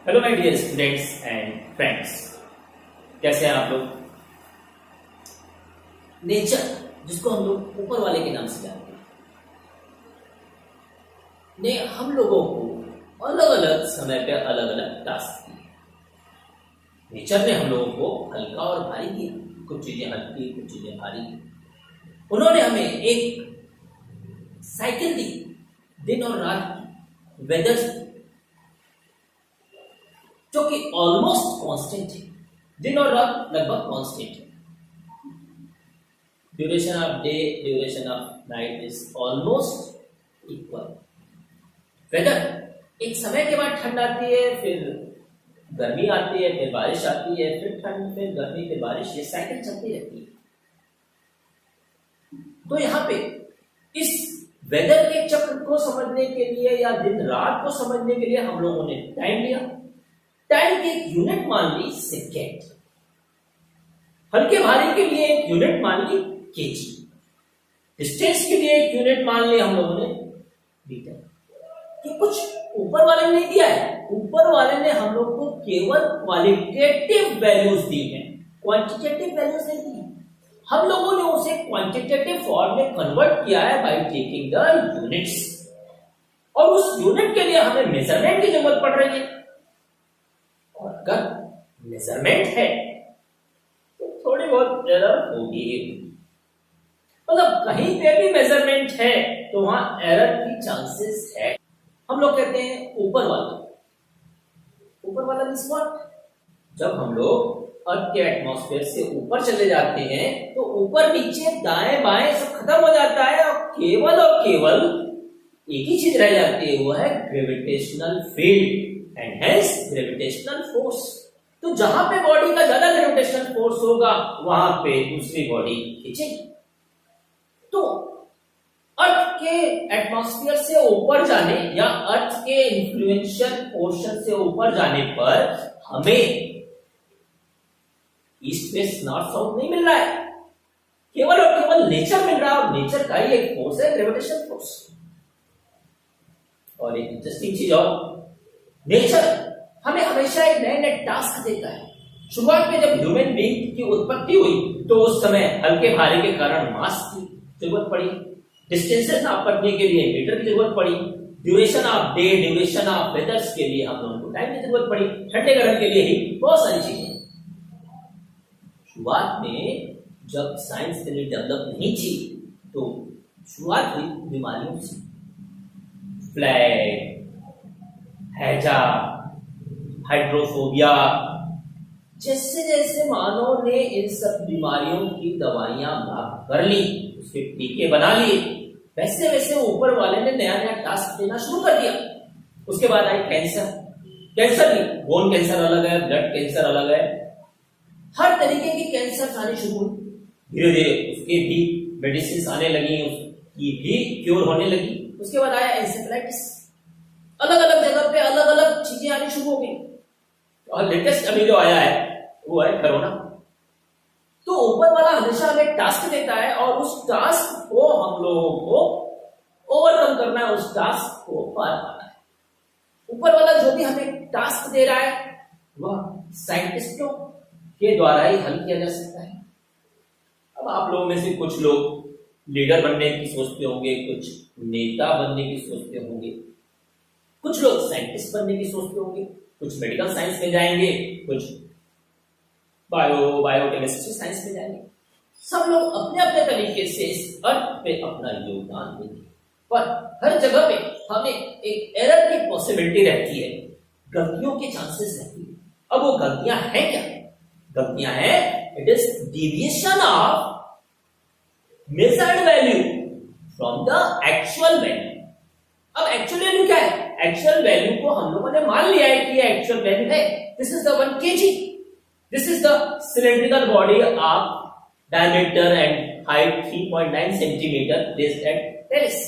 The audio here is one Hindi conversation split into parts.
Hello my dear students and friends, कैसे हैं आप लोग। नेचर, जिसको हम लोग ऊपर वाले के नाम से जानते हैं, ने हम लोगों को अलग अलग समय पे अलग अलग टास्क दिए। नेचर ने हम लोगों को हल्का और भारी दिया, कुछ चीजें हल्की कुछ चीजें भारी। उन्होंने हमें एक साइकिल दी, दिन और रात की, वेदर्स जो कि ऑलमोस्ट कांस्टेंट है। दिन और रात लगभग कांस्टेंट है। Duration of day, duration of night is almost equal. Weather, एक समय के बाद ठंड आती है, फिर गर्मी आती है, फिर बारिश आती है, फिर ठंड, फिर गर्मी, फिर बारिश, ये साइकिल चलती रहती है। तो यहाँ पे इस वेदर के चक्र को समझने के लिए या दिन रात को समझने के लिए हम लोगों ने टाइम लिया। टाइम की एक यूनिट मान ली सेकेंड, हल्के भारी के लिए एक यूनिट मान ली केजी, डिस्टेंस के लिए एक यूनिट मान ली हम लोगों ने मीटर। कि कुछ ऊपर वाले ने नहीं दिया है, ऊपर वाले ने हम लोग को केवल क्वालिटेटिव वैल्यूज दी हैं, क्वांटिटेटिव वैल्यूज नहीं दी है। हम लोगों ने उसे क्वांटिटेटिव फॉर्म में कन्वर्ट किया है बाय टेकिंग द यूनिट्स, और उस यूनिट के लिए हमें मेजरमेंट की जरूरत पड़ रही है। और अगर मेजरमेंट है तो थोड़ी बहुत एरर होगी। मतलब कहीं पे भी मेजरमेंट है तो वहां एरर की चांसेस है। हम लोग कहते हैं ऊपर वाला। ऊपर वाला मींस व्हाट? जब हम लोग अर्थ के एटमॉस्फेयर से ऊपर चले जाते हैं तो ऊपर नीचे दाएं बाएं सब खत्म हो जाता है और केवल एक ही चीज रह जाती है, वो है gravitational field and hence gravitational force. तो जहां पे बॉडी का ज्यादा ग्रेविटेशनल फोर्स होगा वहां पे दूसरी बॉडी खींचेगी। तो अर्थ के एटमॉस्फेयर से ऊपर जाने या अर्थ के इन्फ्लुएंशियल पोर्शन से ऊपर जाने पर हमें ईस्ट वेस्ट नॉर्थ साउथ नहीं मिल रहा है, केवल और केवल नेचर मिल रहा है, और नेचर का ही एक फोर्स है ग्रेविटेशनल फोर्स। और एक इंटरेस्टिंग चीज और, नेचर हमें हमेशा एक नए नए टास्क देता है। शुरुआत में जब ह्यूमन बीइंग की उत्पत्ति हुई तो उस समय हल्के भारे के कारण मास की जरूरत पड़ी, डिस्टेंसेस नापने के लिए मीटर की जरूरत पड़ी, duration of day, duration of वेदर्स के लिए हम लोगों को टाइम की जरूरत पड़ी, ठंडे गर्म के लिए ही बहुत सारी चीजें। शुरुआत में जब साइंस इतनी डेवलप नहीं थी तो शुरुआत हुई बीमारियों से। फ्लैग, हैजा, हाइड्रोफोबिया, जैसे जैसे मानव ने इन सब बीमारियों की दवाइयां कर ली, उसके टीके बना लिए, वैसे वैसे ऊपर वाले ने नया नया टास्क देना शुरू कर दिया। उसके बाद आई कैंसर। कैंसर भी, बोन कैंसर अलग है, ब्लड कैंसर अलग है, हर तरीके की कैंसर आने शुरू हुई। धीरे धीरे उसके भी मेडिसिन आने लगी, उसकी भी क्योर होने लगी। उसके बाद आया एंसेफेलाइटिस, अलग अलग जगह पे अलग अलग चीजें आनी शुरू हो गई। और लेटेस्ट अभी जो आया है वो है कोरोना। तो ऊपर वाला हमेशा हमें टास्क देता है और उस टास्क को हम लोगों को ओवरकम करना है, उस टास्क को पार पाना है। ऊपर वाला जो भी हमें टास्क दे रहा है वह साइंटिस्टों के द्वारा ही हल किया जा सकता है। अब आप लोगों में से कुछ लोग लीडर बनने की सोचते होंगे, कुछ नेता बनने की सोचते होंगे, कुछ लोग साइंटिस्ट बनने की सोचते होंगे, कुछ मेडिकल साइंस में जाएंगे, कुछ बायोकेमिस्ट्री साइंस में जाएंगे। सब लोग अपने अपने तरीके से इस अर्थ पे अपना योगदान देंगे, पर हर जगह पे हमें एक एरर की पॉसिबिलिटी रहती है, गलतियों के चांसेस रहती है। अब वो गलतियां हैं क्या? गलतियां हैं, it is deviation of measured value from the actual value. अब एक्चुअल वैल्यू क्या है? एक्चुअल वैल्यू को हम लोगों ने मान लिया है कि ये एक्चुअल वैल्यू है। This is the 1 kg, this is the cylindrical body of diameter and height 3.9 centimetre placed at terrace.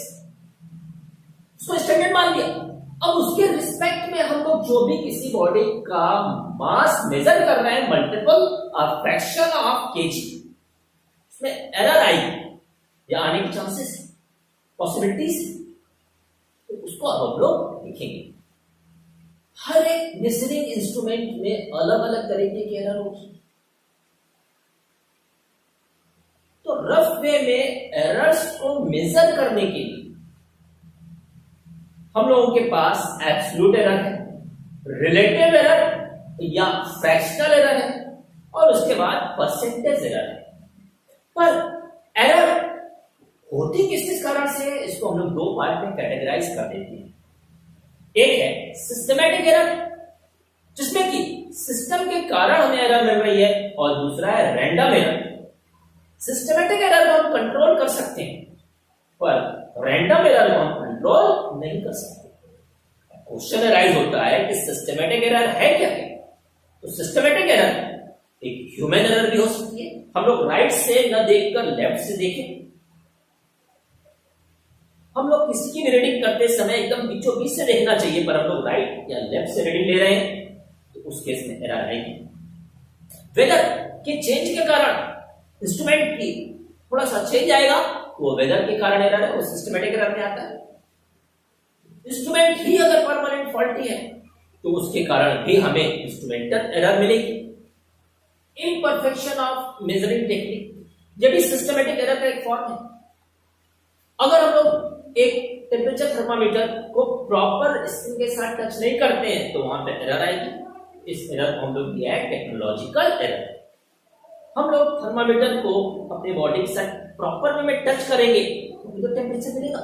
इसको स्टैंडर्ड मान लिया। अब उसके रिस्पेक्ट में हम लोग जो भी किसी बॉडी का मास मेजर कर रहे हैं, मल्टीपल और फ्रैक्शन ऑफ केजी, उसमें एरर आई या आने की चांसेस, पॉसिबिलिटीज, तो उसको अब हम लोग लिखेंगे। हर एक मेजरिंग इंस्ट्रूमेंट में अलग अलग तरीके के एरर होते हैं। तो रफ वे में एरर्स को मेजर करने के लिए हम लोगों के पास एब्सोल्यूट एरर है, रिलेटिव एरर या फ्रैक्शनल एरर है, और उसके बाद परसेंटेज एरर है। पर एरर होती किस कारण से है, इसको हम लोग दो पार्ट में कैटेगराइज कर देते हैं। एक है सिस्टमैटिक एरर, जिसमें कि सिस्टम के कारण हमें एरर मिल रही है, और दूसरा है रैंडम एरर। सिस्टमैटिक एरर को हम कंट्रोल कर सकते हैं, पर रैंडम एरर को हम कंट्रोल नहीं कर सकते। क्वेश्चन अराइज होता है कि सिस्टमैटिक एरर है क्या है? तो सिस्टमैटिक एरर एक ह्यूमन एरर भी हो सकती है। हम लोग राइट से न देखकर लेफ्ट से देखें। हम लोग किसी की भी रीडिंग करते समय एकदम बीचों बीच से देखना चाहिए, पर हम लोग राइट या लेफ्ट से रीडिंग ले रहे हैं, तो उस केस में एरर आएगी। वेदर के चेंज के कारण इंस्ट्रूमेंट की थोड़ा सा चेंज आएगा, तो वो वेदर के कारण एरर है, वो सिस्टमैटिक एरर में आता है। इंस्ट्रूमेंट ही अगर परमानेंट फॉल्टी है, तो उसके कारण भी हमें इंस्ट्रूमेंटल एरर मिलेगी। इम्परफेक्शन ऑफ मेजरिंग टेक्निक, ये भी सिस्टमैटिक एरर का एक फॉर्म है। अगर हम लोग एक टेम्परेचर थर्मामीटर को प्रॉपर स्क्रीन के साथ टच नहीं करते हैं, तो वहां पे एरर आएगी। इस एरर को हम लोग दिया है टेक्नोलॉजिकल एरर। हम लोग थर्मामीटर को अपने बॉडी के साथ प्रॉपर वे में टच करेंगे तो टेम्परेचर मिलेगा।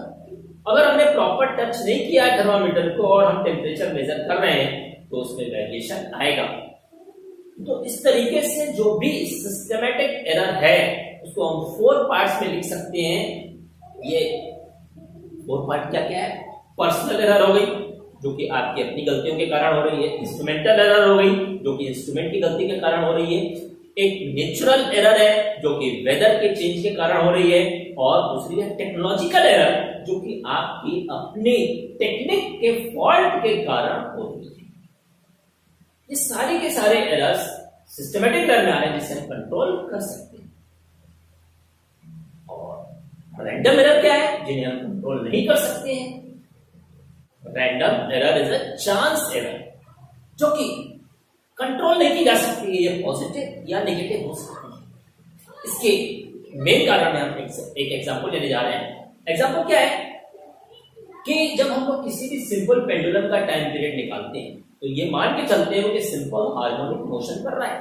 अगर हमने प्रॉपर टच नहीं किया है थर्मामीटर को और हम टेम्परेचर मेजर कर रहे हैं, तो उसमें वेरिएशन आएगा। तो इस तरीके से जो भी सिस्टमैटिक एरर है, उसको हम 4 पार्ट्स में लिख सकते हैं। ये 4 पार्ट क्या क्या है? पर्सनल एरर हो गई, जो कि आपकी अपनी गलतियों के कारण हो रही है। इंस्ट्रूमेंटल एरर हो गई, जो कि इंस्ट्रूमेंट की गलती के कारण हो रही है। एक नेचुरल एरर है, जो कि वेदर के चेंज के कारण हो रही है, और दूसरी है टेक्नोलॉजिकल एरर, जो कि आपकी अपनी टेक्निक के फॉल्ट के कारण हो रही है। ये सारे के सारे एरर्स सिस्टमैटिक एरर में आ रहे हैं, जिसे हम कंट्रोल कर सकते हैं। और रैंडम एरर क्या है, जिन्हें हम कंट्रोल नहीं कर सकते हैं। Random error is a chance error, जो कि कंट्रोल नहीं की जा सकती है। ये पॉजिटिव या नेगेटिव हो सकती है। इसके मेन कारण में हम एक एग्जांपल लेने जा रहे हैं। एग्जांपल क्या है कि जब हम लोग किसी भी सिंपल पेंडुलम का टाइम पीरियड निकालते हैं, तो ये मान के चलते हैं कि सिंपल हार्मोनिक मोशन कर रहा है।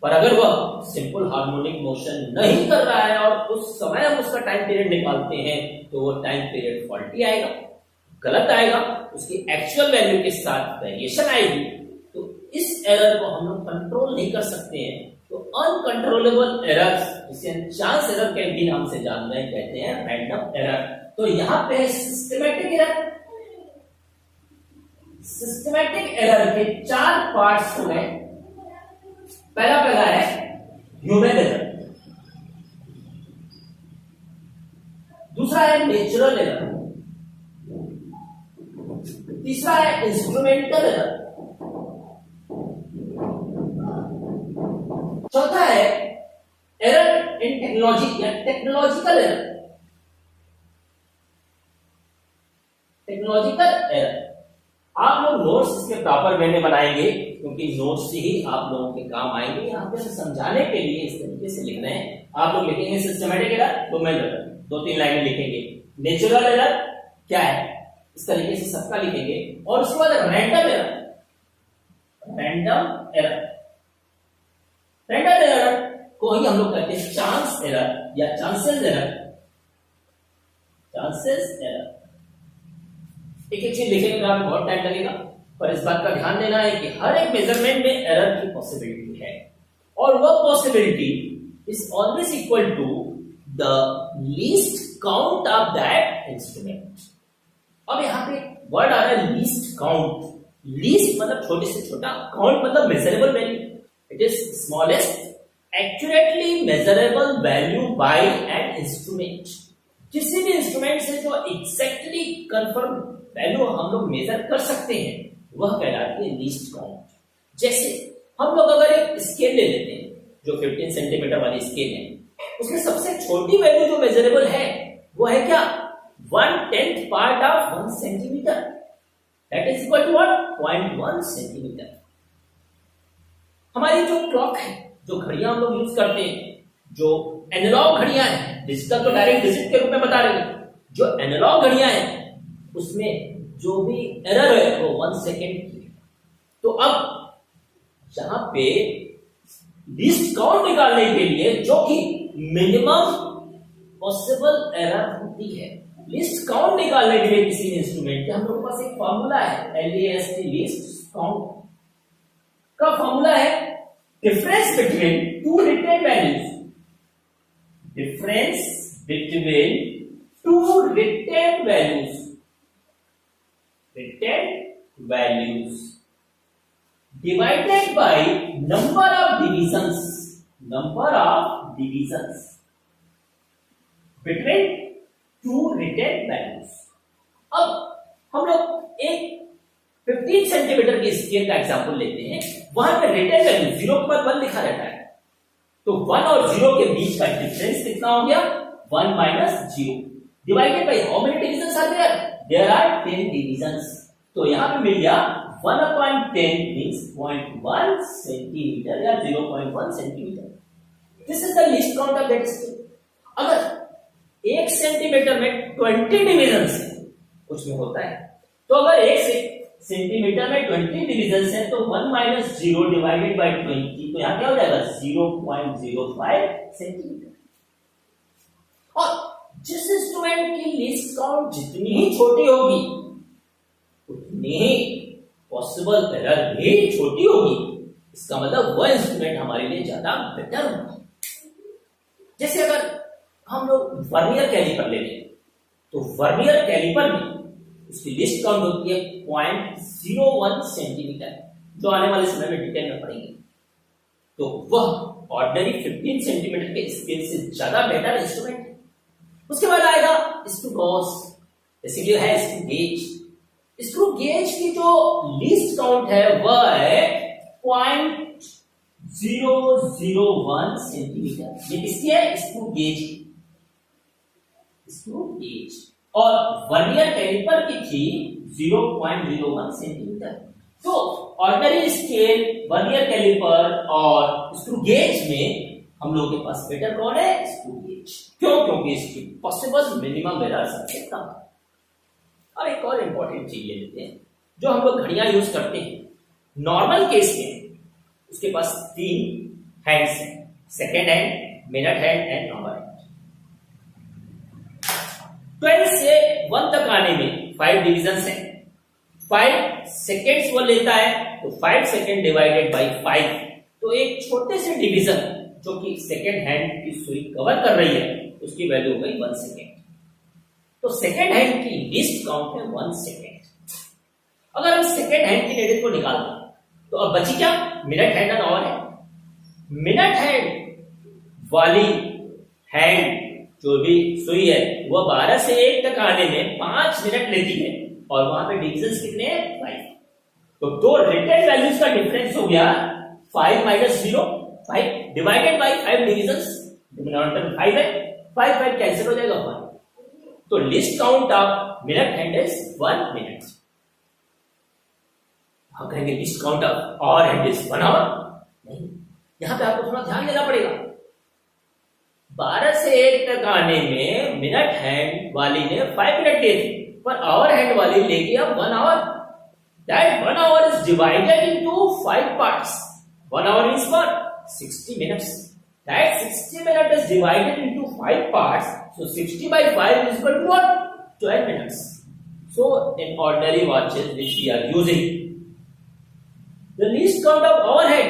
पर अगर वह सिंपल हार्मोनिक मोशन नहीं कर रहा है और उस समय हम उसका टाइम पीरियड निकालते हैं, तो वो टाइम पीरियड फॉल्टी आएगा, गलत आएगा, उसकी एक्चुअल वैल्यू के साथ वेरिएशन आएगी। तो इस एरर को हम लोग कंट्रोल नहीं कर सकते हैं। तो अनकंट्रोलेबल एरर्स, जिसे चांस एरर के भी नाम से जानते हैं, कहते हैं रैंडम एरर। तो यहां पे सिस्टमैटिक एरर। सिस्टमैटिक एरर के 4 पार्ट्स हो गए। पहला है ह्यूमन एरर, दूसरा है नेचुरल एरर, तीसरा है इंस्ट्रूमेंटल एरर, चौथा है एरर इन टेक्नोलॉजी या टेक्नोलॉजिकल एरर। टेक्नोलॉजिकल एरर आप लोग नोट्स इसके प्रॉपर वे में बनाएंगे, क्योंकि नोट्स से ही आप लोगों के काम आएंगे। यहाँ पे समझाने के लिए इस तरीके से लिखना है। आप लोग लिखेंगे सिस्टमैटिक एरर, ह्यूमन एरर, 2-3 लाइनें लिखेंगे। नेचुरल एरर क्या है, इस तरीके से सबका लिखेंगे। और उसके बाद रैंडम एरर। रैंडम एरर को ही हम लोग कहते हैं चांस एरर या चांसेस एरर। चांसेस एरर एक एक चीज लिखने में आपको बहुत टाइम लगेगा, पर इस बात का ध्यान देना है कि हर एक मेजरमेंट में एरर की पॉसिबिलिटी है, और वह possibility is always equal to the least count of that instrument. अब यहाँ पे वर्ड आ रहा है लीस्ट काउंट। लीस्ट मतलब छोटे से छोटा, काउंट मतलब measurable value. It is smallest accurately measurable value by an instrument. किसी भी इंस्ट्रूमेंट से जो एग्जैक्टली कंफर्म वैल्यू हम लोग मेजर कर सकते हैं, वह कहलाती है लीस्ट काउंट। जैसे हम लोग अगर एक स्केल ले लेते हैं, जो 15 सेंटीमीटर वाली स्केल है, उसमें सबसे छोटी वैल्यू जो मेजरेबल है वो है क्या? 1/10 part of 1 centimetre. That is equal to what 0.1 centimetre. हमारी जो क्लॉक है, जो घड़ियां हम लोग यूज करते हैं, जो एनालॉग घड़ियां हैं, डिजिटल तो डायरेक्ट डिजिट के रूप में बता रही है, जो एनालॉग घड़ियां हैं उसमें जो भी एरर है वो 1 सेकेंड की है। तो अब यहां पे लीस्ट काउंट निकालने के लिए जो कि मिनिमम पॉसिबल एरर होती है, लिस्ट काउंट निकालने के लिए किसी इंस्ट्रूमेंट के हम लोगों के पास एक फॉर्मूला है, LAST लिस्ट काउंट का फॉर्मूला है difference between two written values, difference between two written values, written values divided by number of divisions between two written values। अब हम लोग एक 15 सेंटीमीटर की स्केल का एग्जांपल लेते हैं, वहां पे रिटेन वैल्यू 0 के बाद 1 लिखा रहता है, तो 1 और 0 के बीच का डिफरेंस कितना हो गया 1 minus 0 divided by how many divisions are there, there are 10 divisions. तो यहां पे मिल गया 1/10 means 0.1 सेंटीमीटर या 0.1 centimetre. This is the least count of that scale. अगर 1 सेंटीमीटर में 20 डिविजन्स है, कुछ में होता है, तो अगर 1 सेंटीमीटर में 20 डिविजन्स है तो 1 माइनस 0 डिवाइडेड बाय 20, तो यहां क्या हो जाएगा 0.05 सेंटीमीटर। और जिस इंस्ट्रूमेंट की लीस्ट काउंट जितनी ही छोटी होगी उतनी ही पॉसिबल एरर भी छोटी होगी। इसका मतलब वह इंस्ट्रूमेंट हमारे लिए ज्यादा बेटर होगा। जैसे अगर हम लोग वर्नियर कैलिपर ले लें, तो वर्नियर कैलिपर में उसकी लिस्ट काउंट होती है 0.01 सेंटीमीटर, जो आने वाले समय में डिटेल में पढ़ेंगे। तो वह ऑर्डिनरी 15 सेंटीमीटर के स्केल से ज्यादा बेटर इंस्ट्रूमेंट है। उसके बाद आएगा स्क्रू गॉज, बेसिकली है स्क्रू गेज। स्क्रू गेज की जो लीस्ट काउंट है वह है 0.001 सेंटीमीटर। ये किसकी है? स्क्रू गेज की, स्क्रू गेज। और वर्नियर कैलिपर की थी 0.01 सेंटीमीटर। तो ऑर्डिनरी स्केल, वर्नियर कैलिपर और स्क्रू गेज में हम लोगों के पास बेटर कौन है? Screw gauge. क्यों? क्योंकि इसकी पॉसिबल मिनिमम एरर सबसे कम है। और एक और इंपॉर्टेंट चीज ले लेते हैं, जो हम लोग घड़ियां यूज करते हैं नॉर्मल केस में, उसके पास 3 हैंड्स हैं, second hand, minute hand and hour hand. 12 से 1 तक आने में 5 डिविजन्स हैं, 5 सेकेंड्स वो लेता है, तो 5 सेकेंड डिवाइडेड बाई 5, तो एक छोटे से डिवीजन जो कि सेकेंड हैंड की सुई कवर कर रही है उसकी वैल्यू हो गई 1 सेकेंड। तो सेकेंड हैंड की लिस्ट काउंट है 1 सेकेंड। अगर हम सेकेंड हैंड की नीडल को निकाल दें तो अब बची क्या? मिनट हैंड और आवर हैंड। मिनट हैंड वाली हैंड जो भी सुई है वह 12 से 1 तक आने में 5 मिनट लेती है, और वहां पे डिविजन्स कितने हैं? 5। तो दो रिटेन वैल्यूज का डिफरेंस हो गया 5 minus 0, 5 divided by 5 divisions, denominator में 5 है, 5 कैंसिल हो जाएगा 1। तो least count of minute hand is 1 minute. हम कहेंगे least count of hour hand is 1 hour. नहीं, यहां पे आपको थोड़ा ध्यान देना पड़ेगा। 12 से 1 तक आने में मिनट हैंड वाली ने 5 मिनट लिए थे, पर आवर हैंड वाली ले लिया 1 hour. That 1 hour is divided into 5 parts. 1 hour is what? 60 minutes. That 60 minutes is divided into 5 parts. So 60 by 5 is equal to what? 12 minutes. So in ordinary watches which we are using, the least count of overhead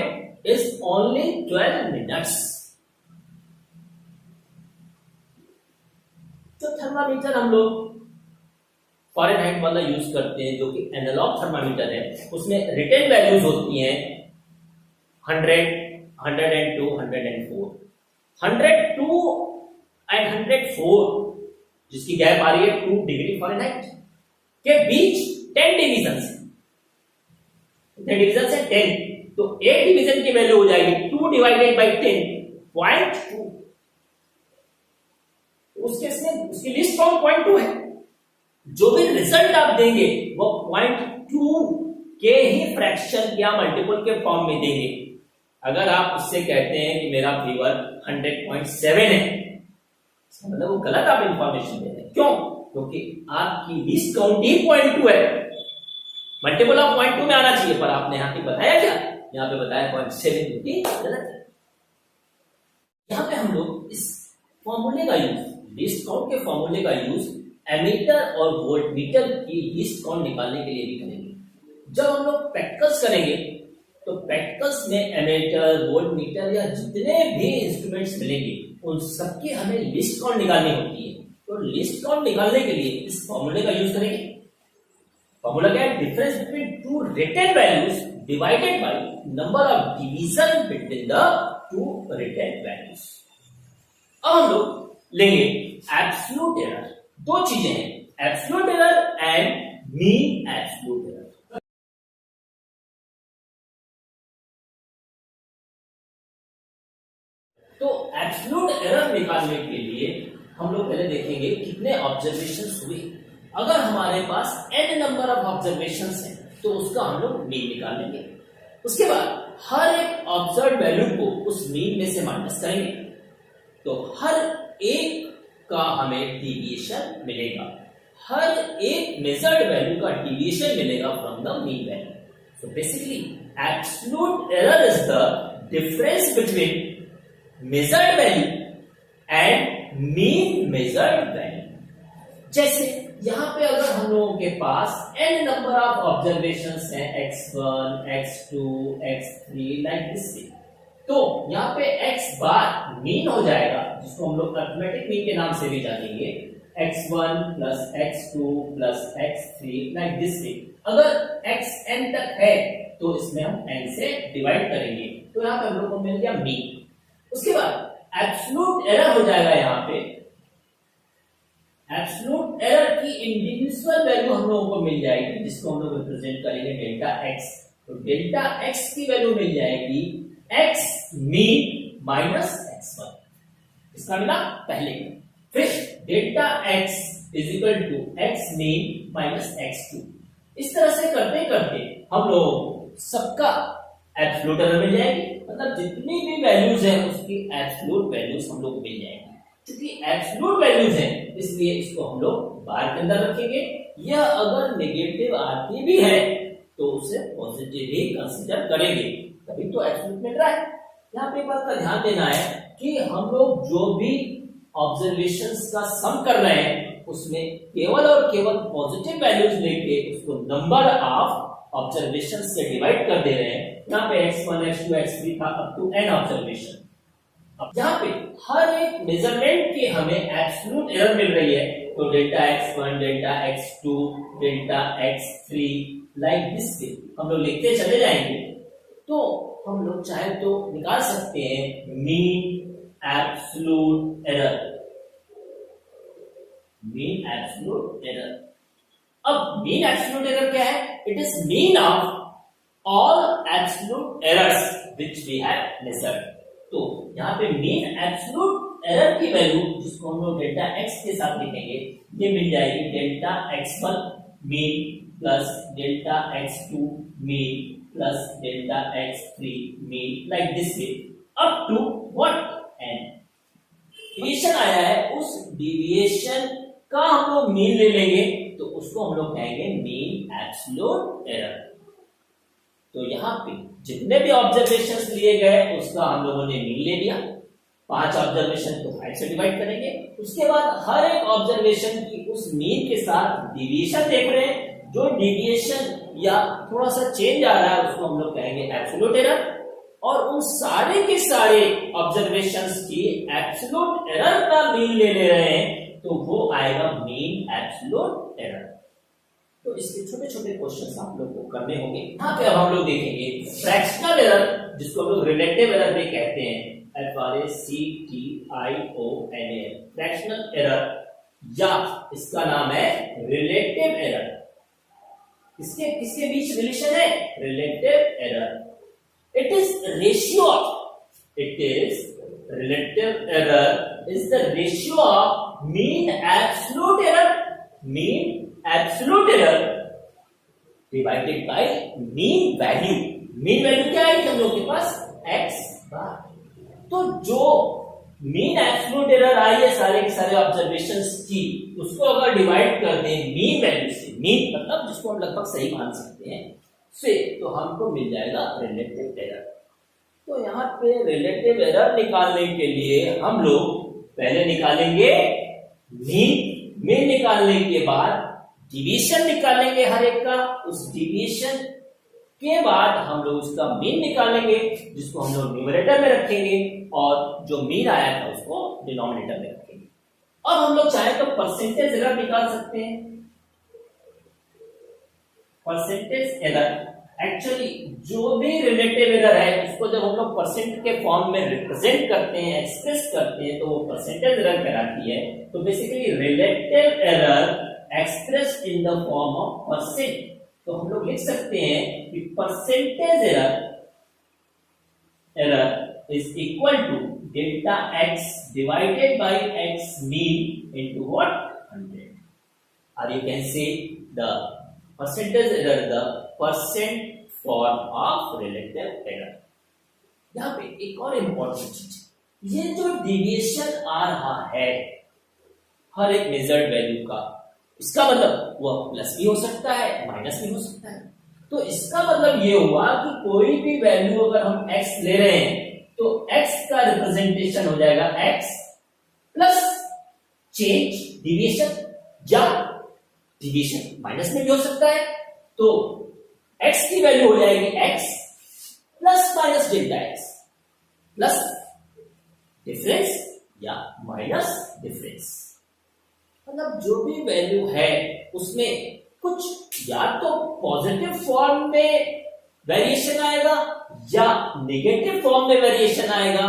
is only 12 minutes. तो थर्मामीटर हम लोग फ़ारेनहाइट वाला यूज करते हैं, जो कि एनालॉग थर्मामीटर है। उसमें रिटेन वैल्यूज होती हैं 100, 102, 104, 102 एंड 104 जिसकी गैप आ रही है 2 डिग्री फ़ारेनहाइट के बीच 10 डिविजन्स है। कितने डिविजन्स है? 10। तो एक डिवीजन की वैल्यू हो जाएगी 2 डिवाइडेड बाई 10, 0.2। उसके उसकी लिस्ट काउंट 0.2 है। जो भी रिजल्ट आप देंगे वो 0.2 2 के ही फ्रैक्शन या मल्टीपल के फॉर्म में देंगे। अगर आप उससे कहते हैं कि मेरा फीवर 100.7 है, मतलब वो गलत आप इंफॉर्मेशन दे रहे हैं। क्यों? क्योंकि आपकी लीस्ट काउंट ही 0.2 है, मल्टीपल ऑफ 0.2 में आना चाहिए, पर आपने यहाँ पे बताया क्या? यहाँ पे बताया 0.7, क्योंकि गलत है। यहाँ पे हम लोग इस फॉर्मूले का यूज, लीस्ट काउंट के फॉर्मूले का यूज एमीटर और वोल्टमीटर की लीस्ट काउंट निकालने के लिए भी करेंगे। जब हम लोग प्रैक्टिकल्स करेंगे तो प्रैक्टिकल्स में एमीटर, वोल्टमीटर या जितने भी इंस्ट्रूमेंट्स मिलेंगे उन सबकी हमें लिस्ट काउंट निकालनी होती है। तो लिस्ट काउंट निकालने के लिए इस फॉर्मूले का यूज करेंगे। फॉर्मूला क्या है? Difference between two written values divided by number of division between the two written values. अब हम लोग लेंगे एब्सोल्यूट एरर। दो चीजें हैं, absolute error and mean absolute error. तो एब्सोल्यूट एरर निकालने के लिए हम लोग पहले देखेंगे कितने ऑब्जर्वेशंस हुए। अगर हमारे पास n नंबर ऑफ ऑब्जर्वेशंस हैं तो उसका हम लोग मीन निकाल लेंगे। उसके बाद हर एक ऑब्जर्व वैल्यू को उस मीन में से माइनस करेंगे, तो हर एक का हमें डिविएशन मिलेगा, हर एक मेजर्ड वैल्यू का डिविएशन मिलेगा from the mean value. So basically absolute error is the difference between measured value and mean measured value. जैसे यहां पे अगर हम लोगों के पास n नंबर ऑफ ऑब्जर्वेशंस हैं, x1, x2, x3 like this, तो यहां पे x बार मीन हो जाएगा, जिसको हम लोग अरिथमेटिक मीन के नाम से भी जानेंगे, x1 plus x2 plus x3 like this. अगर xn तक है तो इसमें हम n से डिवाइड करेंगे, तो यहां पे हम लोग को मिल गया मीन। उसके बाद एब्सोल्यूट एरर हो जाएगा। यहाँ पे एब्सोल्यूट एरर की इंडिविजुअल वैल्यू हम लोगों को मिल जाएगी, जिसको हम लोग रिप्रेजेंट करेंगे डेल्टा x। तो डेल्टा x की वैल्यू मिल जाएगी x मीन माइनस x1, इसका मिला पहले। फिर delta x is equal to x mean minus x2। इस तरह से करते करते हम लोग सबका एब्सोल्यूट एरर मिल जाएगी, मतलब जितनी भी वैल्यूज हैं उसकी एब्सोल्यूट वैल्यूज हम लोग मिल जाएंगी। क्योंकि एब्सोल्यूट वैल्यूज हैं इसलिए इसको हम लोग बार के अंदर रखेंगे। यह अगर नेगेटिव आती भी है तो उसे पॉजिटिव ही कंसीडर करेंगे, तभी तो एब्सोल्यूट मिल रहा है। यहाँ पे एक बात का ध्यान देना है कि हम लोग जो भी ऑब्जर्वेशंस का सम कर रहे हैं उसमें केवल और केवल पॉजिटिव वैल्यूज लेके उसको नंबर ऑफ ऑब्जर्वेशन से डिवाइड कर दे रहे हैं। यहाँ पे x1, x2, x3 था अप टू n ऑब्जर्वेशन। अब यहाँ पे हर एक मेजरमेंट की हमें एब्सोल्यूट एरर मिल रही है, तो delta x1, delta x2, delta x3 like this से हम लोग लिखते चले जाएंगे। तो हम लोग चाहे तो निकाल सकते हैं mean absolute error, mean absolute error. अब मीन एब्सोल्यूट एरर क्या है? It is mean of all absolute errors which we have measured। तो यहाँ पे मीन एब्सोल्यूट एरर की वैल्यू, जिसको हम लोग डेल्टा x के साथ लिखेंगे, ये मिल जाएगी delta x1 mean plus delta x2 mean plus delta x3 mean like this way up to what n। Deviation आया है, उस डिविएशन का हम लोग मीन ले लेंगे, तो उसको हम लोग कहेंगे मीन एब्सोल्यूट एरर। तो यहाँ पे जितने भी ऑब्जर्वेशंस लिए गए उसका हम लोगों ने मीन ले लिया। 5 ऑब्जर्वेशन को 5 से डिवाइड करेंगे। उसके बाद हर एक ऑब्जर्वेशन की उस मीन के साथ डिविएशन देख रहे हैं, जो डिविएशन या थोड़ा सा चेंज आ रहा है उसको हम लोग कहेंगे एब्सोल्यूट एरर। और उन सारे के सारे ऑब्जर्वेशंस की एब्सोल्यूट एरर का मीन ले रहे हैं, तो वो आएगा मीन एब्सोल्यूट एरर। तो इसके छोटे छोटे क्वेश्चंस आप लोग को करने होंगे। यहाँ पे अब हम लोग देखेंगे फ्रैक्शनल एरर, जिसको हम लोग रिलेटिव एरर भी कहते हैं, FRACTIONAL, फ्रैक्शनल एरर, या इसका नाम है रिलेटिव एरर। इसके किसके बीच रिलेशन है? Relative error. It is ratio of, it is relative error is the ratio of mean absolute error, mean absolute error divided by mean value. Mean value क्या है कि हम लोग के पास x बार। तो जो मीन एब्सोल्यूट एरर आई है सारे के सारे ऑब्जर्वेशंस की, उसको अगर डिवाइड कर दें मीन वैल्यू से, मीन मतलब जिसको हम लगभग सही मान सकते हैं से, तो हमको मिल जाएगा रिलेटिव एरर। तो यहाँ पे रिलेटिव एरर निकालने के लिए हम लोग पहले निकालेंगे मीन। मीन निकालने के बाद डिवीजन निकालेंगे हर एक का। उस डिवीजन के बाद हम लोग उसका मीन निकालेंगे, जिसको हम लोग न्यूमरेटर में रखेंगे, और जो मीन आया था उसको डिनोमिनेटर में रखेंगे। अब हम लोग चाहे तो परसेंटेज एरर निकाल सकते हैं। परसेंटेज एरर एक्चुअली जो भी रिलेटिव एरर है उसको जब हम लोग परसेंट के फॉर्म में रिप्रेजेंट करते हैं, एक्सप्रेस करते हैं, तो वो परसेंटेज एरर कहलाती है। तो basically relative error expressed in the form of percent. तो हम लोग लिख सकते हैं कि percentage error is equal to delta x divided by x mean into what 100, और you can say the percentage error the percent form of relative error. यहां पे एक और इंपॉर्टेंट चीज, ये जो डिविएशन आ रहा है हर एक मेजर्ड वैल्यू का, इसका मतलब वह प्लस भी हो सकता है, माइनस भी हो सकता है। तो इसका मतलब ये हुआ कि कोई भी वैल्यू अगर हम x ले रहे हैं तो x का रिप्रेजेंटेशन हो जाएगा x प्लस चेंज डिविएशन, या डिविएशन माइनस में भी हो सकता है। तो x की वैल्यू हो जाएगी x plus minus delta x, plus difference या माइनस डिफरेंस। मतलब जो भी वैल्यू है उसमें कुछ या तो पॉजिटिव फॉर्म में वेरिएशन आएगा या नेगेटिव फॉर्म में वेरिएशन आएगा,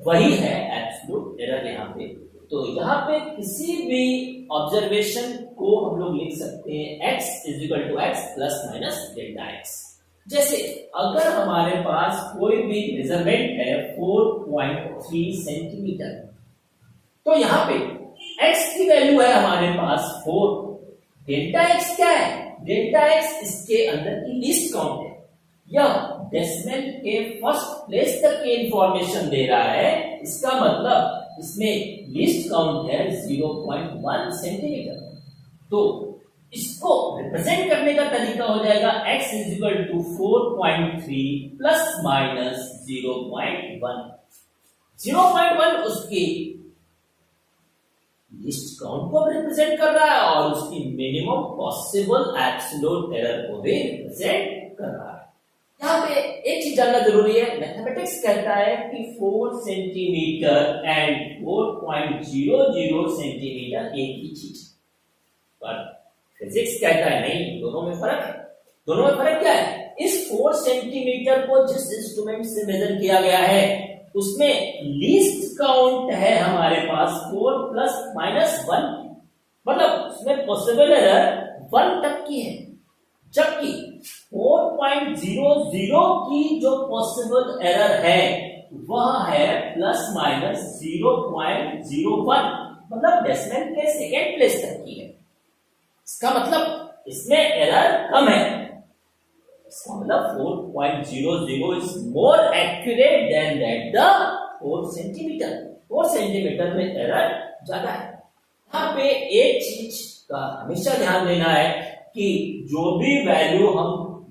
वही है एब्सोल्यूट एरर यहाँ पे। तो यहाँ पे किसी भी ऑब्जर्वेशन को हम लोग लिख सकते हैं x is equal to x plus minus delta x। जैसे अगर हमारे पास कोई भी मेजरमेंट है 4.3 सेंटीमीटर, तो यहाँ पे x की वैल्यू है हमारे पास 4, डेल्टा x क्या है? डेल्टा x इसके अंदर की लीस्ट काउंट है, यह डेसिमल के फर्स्ट प्लेस तक की इंफॉर्मेशन दे रहा है। इसका मतलब इसमें लीस्ट काउंट है 0.1 सेंटीमीटर। तो इसको रिप्रेजेंट करने का तरीका हो जाएगा x is equal to 4.3 plus minus 0.1। 0.1 उसकी लिस्ट काउंट को रिप्रेजेंट कर रहा है और उसकी मिनिमम पॉसिबल एब्सोल्यूट एरर को भी रिप्रेजेंट कर रहा है। यहाँ पे एक चीज जानना जरूरी है, मैथमेटिक्स कहता है कि 4 सेंटीमीटर एंड 4.00 सेंटीमीटर एक ही चीज, पर फिजिक्स कहता है नहीं, दोनों में फर्क है। दोनों में फर्क क्या है? इस 4 सेंटीमीटर को जिस इंस्ट्रूमेंट से मेजर किया गया है उसमें लीस्ट काउंट है हमारे पास 4 प्लस माइनस 1, मतलब उसमें पॉसिबल एरर 1 तक की है, जबकि 4.00 की जो पॉसिबल एरर है वह है प्लस माइनस 0.01, मतलब डेसिमल के सेकेंड प्लेस तक की है। इसका मतलब इसमें एरर कम है। इसका मतलब 4.00 is more accurate then that the 4 centimetre. 4 centimetre में एरर ज्यादा है। यहाँ पे एक चीज का हमेशा ध्यान देना है कि जो भी वैल्यू हम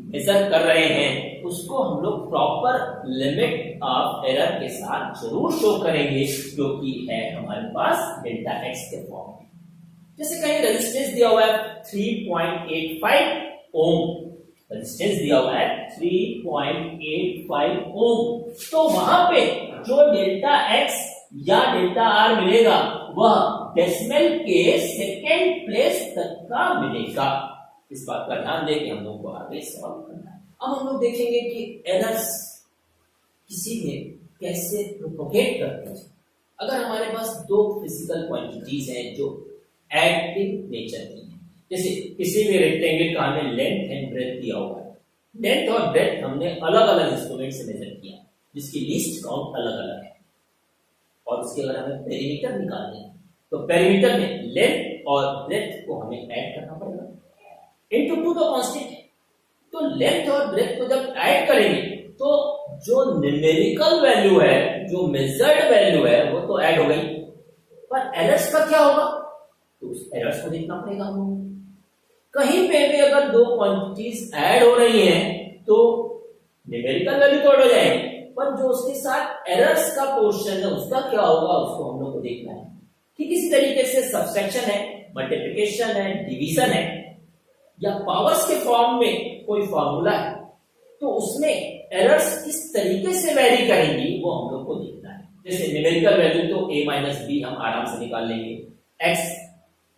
मेजर कर रहे हैं उसको हम लोग प्रॉपर लिमिट ऑफ एरर के साथ जरूर शो करेंगे, क्योंकि है हमारे पास डेल्टा x के फॉर्म में। जैसे कहीं रेजिस्टेंस दिया हुआ है 3.85 ओम, रेजिस्टेंस दिया हुआ है 3.85 ओम, तो वहां पे जो डेल्टा x या डेल्टा r मिलेगा वह डेसिमल के सेकेंड प्लेस तक का मिलेगा। इस बात का ध्यान दें कि हम लोग को आगे सॉल्व करना है। अब हम लोग देखेंगे कि एरर्स किसी में कैसे प्रोपोगेट करते हैं। अगर हमारे पास दो फिजिकल क्वांटिटीज हैं जो एडिटिव नेचर की है, जैसे किसी भी रेक्टेंगल का हमें लेंथ एंड ब्रेथ दिया हुआ है, लेंथ और ब्रेथ हमने अलग अलग इंस्ट्रूमेंट से मेजर किया जिसकी लीस्ट काउंट अलग अलग है, और उसके अगर हमें पेरीमीटर निकालना है तो पेरीमीटर में लेंथ और ब्रेथ को हमें ऐड करना पड़ेगा। इनटू 2 तो कांस्टेंट है, तो लेंथ और ब्रेथ को जब ऐड करेंगे तो जो न्यूमेरिकल वैल्यू है, जो मेजर्ड वैल्यू है, वो तो ऐड हो गई, पर एरर्स का क्या होगा? तो उस एरर्स को देखना पड़ेगा हमको। कहीं पे भी अगर दो क्वांटिटीज ऐड हो रही हैं तो न्यूमेरिकल वैल्यू तो ऐड हो जाएगी, पर जो उसके साथ एरर्स का पोर्शन है उसका क्या होगा, उसको हम लोग को देखना है। ठीक इसी तरीके से सब्सट्रैक्शन है, मल्टीप्लिकेशन है, डिवीजन है, या पावर्स के फॉर्म में कोई फॉर्मूला है, तो उसमें एरर्स किस तरीके से वेरी करेंगी वो हम लोग को देखना है। जैसे न्यूमेरिकल वैल्यू तो a माइनस बी हम आराम से निकाल लेंगे, x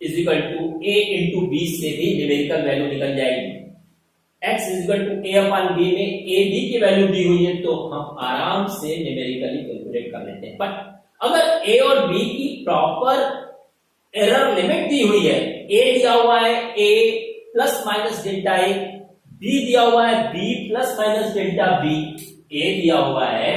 is equal to a into B से भी न्यूमेरिकल वैल्यू निकल जाएगी, x is equal to a upon b में a b की वैल्यू दी हुई है तो हम आराम से न्यूमेरिकली कैलकुलेट कर लेते हैं। बट अगर a और b की प्रॉपर एरर लिमिट दी हुई है, a दिया हुआ है a plus minus delta a, b दिया हुआ है b plus minus delta b, a दिया हुआ है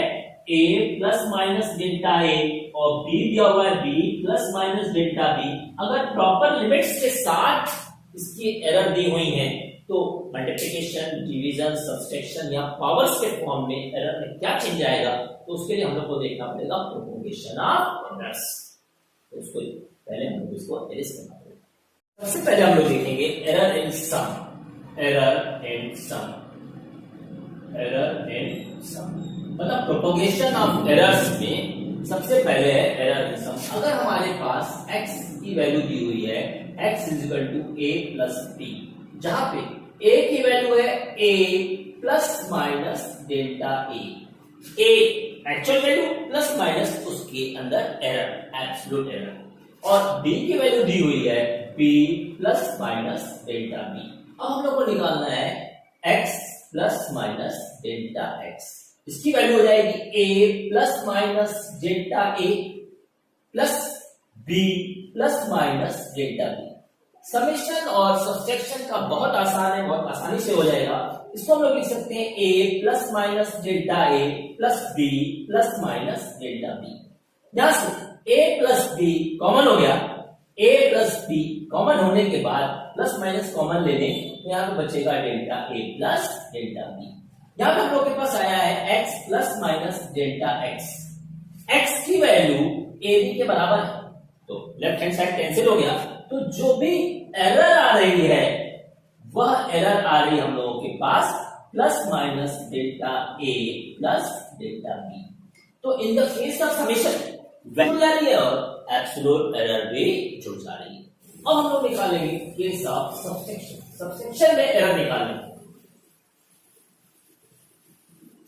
a plus minus delta a और b दिया हुआ है b plus minus delta b, अगर प्रॉपर लिमिट्स के साथ इसकी एरर दी हुई है तो मल्टीप्लिकेशन, डिवीजन, सब्सट्रैक्शन या पावर्स के फॉर्म में एरर में क्या चेंज आएगा, तो उसके लिए हम लोग को देखना पड़ेगा प्रोपोगेशन ऑफ एरर्स। तो उसको पहले हम लोग इसको एरेज करना पड़ेगा। सबसे पहले हम लोग देखेंगे error in sum, error in sum, error in sum मतलब प्रोपोगेशन ऑफ एरर्स में सबसे पहले है एरर इन सम। अगर हमारे पास x की वैल्यू दी हुई है x is equal to a plus b, जहां पे a की वैल्यू है a plus minus delta a, actual value plus minus उसके अंदर एरर, एब्सोल्यूट एरर, और b की वैल्यू दी हुई है b plus minus delta b। अब हम लोग को निकालना है x plus minus delta x, इसकी वैल्यू हो जाएगी a plus minus delta a plus b plus minus delta b। Summation और सब्सट्रैक्शन का बहुत आसान है, बहुत आसानी से हो जाएगा। इसको हम लोग लिख सकते हैं a plus minus delta a plus b plus minus delta b। यहां से a प्लस b कॉमन हो गया, a प्लस b कॉमन होने के बाद प्लस माइनस कॉमन ले लें तो यहां पे बचेगा delta a plus delta b। यहां पे हम लोग के पास आया है x plus minus delta x, x की वैल्यू a b के बराबर है तो लेफ्ट हैंड साइड कैंसिल हो गया, तो जो भी एरर आ रही है वह एरर आ रही है हम लोगों के पास plus minus delta a plus delta b। तो in the case of summation value आ रही है और एब्सोल्यूट एरर भी जुड़ जा रही है। अब हम लोग निकालेंगे केस ऑफ सब्सट्रैक्शन, सब्सट्रैक्शन में एरर निकालने,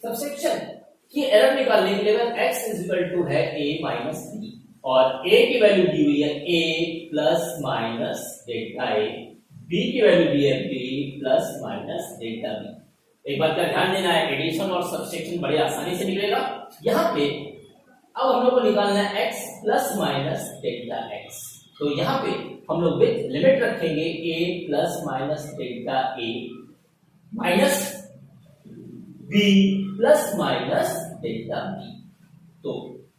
सब्सट्रैक्शन की एरर निकालने के लिए अगर x इज इक्वल टू है a माइनस b और a की वैल्यू दी हुई है a plus minus delta a, b की वैल्यू दी है b plus minus delta b। एक बात का ध्यान देना है, एडिशन और सब्सट्रैक्शन बड़ी आसानी से निकलेगा। यहाँ पे अब हम लोग को निकालना है x plus minus delta x, तो यहाँ पे हम लोग विथ लिमिट रखेंगे a plus minus delta a minus b plus minus delta b। तो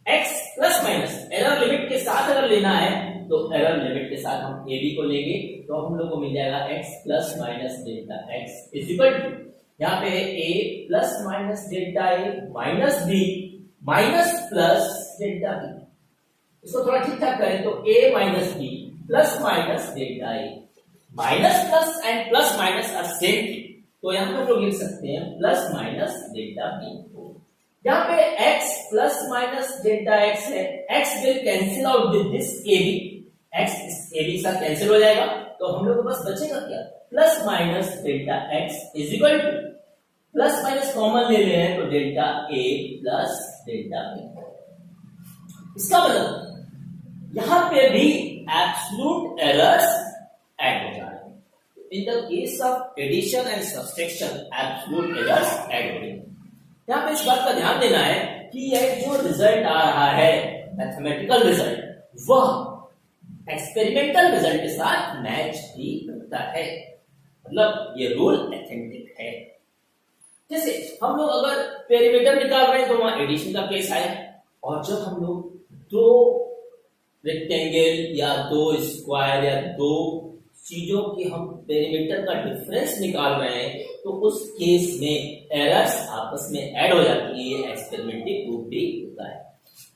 x plus minus error limit के साथ अगर लेना है तो एरर लिमिट के साथ हम a b को लेंगे तो हम लोग को मिल जाएगा x plus minus delta x is equal to यहाँ पे a plus minus delta a minus b minus plus delta b। इसको थोड़ा ठीक ठाक करें तो a minus b plus minus delta a, minus plus and plus minus are same thing, तो यहाँ पे हम लोग लिख सकते हैं प्लस माइनस डेल्टा b। यहाँ पे x plus minus delta x है, x will cancel out with this ab, x इस ab साथ कैंसिल हो जाएगा तो हम लोग के पास बचेगा क्या, plus minus delta x is equal two plus minus common ले रहे हैं तो delta a plus delta b। इसका मतलब यहाँ पे भी एब्सोल्यूट एरर्स ऐड हो जा रहे हैं। In the case of addition and subtraction absolute errors add हो रहे हैं। यहाँ पे इस बात का ध्यान देना है कि यह जो रिजल्ट आ रहा है मैथमेटिकल रिजल्ट, वह एक्सपेरिमेंटल रिजल्ट के साथ मैच भी करता है, मतलब ये रूल ऑथेंटिक है। जैसे हम लोग अगर पेरीमीटर निकाल रहे हैं तो वहां एडिशन का केस आया, और जब हम लोग दो रेक्टेंगल या दो स्क्वायर या दो चीजों की हम पेरीमीटर का डिफरेंस निकाल रहे हैं तो उस केस में एरर्स आपस में ऐड हो जाती है, ये एक्सपेरिमेंटली प्रूव भी होता है।